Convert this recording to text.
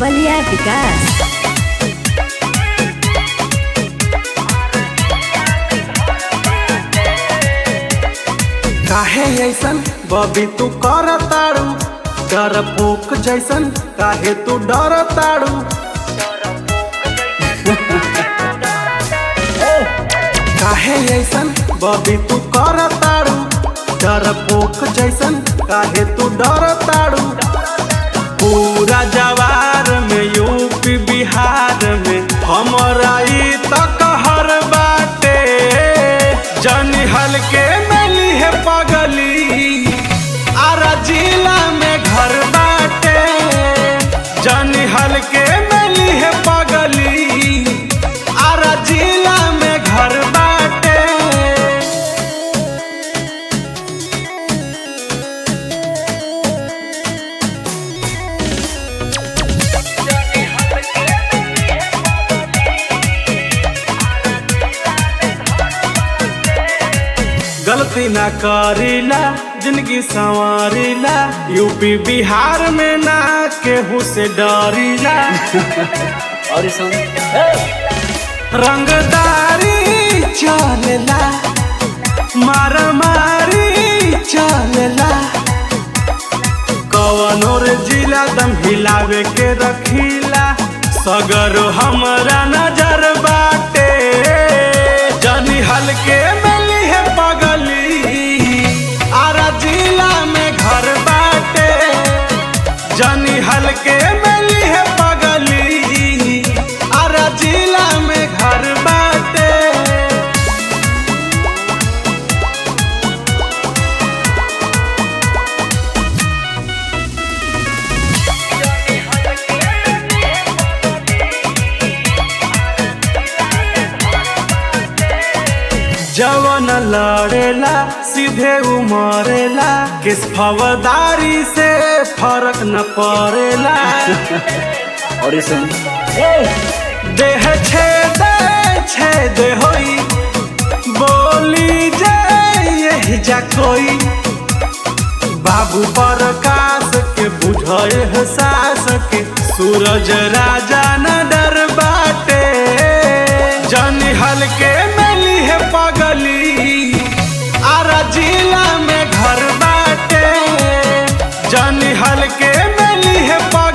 बलिया विकास। काहे ऐसन बबी तू कर ताड़ू, डरपोक जैसन काहे तू डर ताड़ू। काहे ऐसन बबी तू कर ताड़ू, डरपोक जैसन काहे तू डर ताड़ू। पूरा जवार में यूपी बिहार में हमरा ई त कहर बाटे, जनी हल्के मिली है पगली आरा जिला में घर बाटे। जनी हल्के मिली है पगली आरा जिला में घर बाटे। गलती ना करीला जिंदगी संवारीला, यूपी बिहार में ना केहू से डरीला। और रंगदारी चलेला, मारामारी चलेला, कवनो रे जिला दम हिलावे के रखीला, सगरो हमरा नजर बाटे। जनी हल्के मिली है पगली आरा जिला में घर बाटे। जनी हल्के मिली है पगली आरा जिला में घर बाटे। जवन लड़ेला सीधे उमरेला, किस फवदारी से फर्क न पड़ेला। और देह छेद होई, बोली जे यही जा कोई। बाबू प्रकाश के बुझे एहसास के, सूरज राजा न डर बाटे। जनी हल्के मिली है पगली आरा जिला में घर बाटे। जनी हल्के मिली है पगली।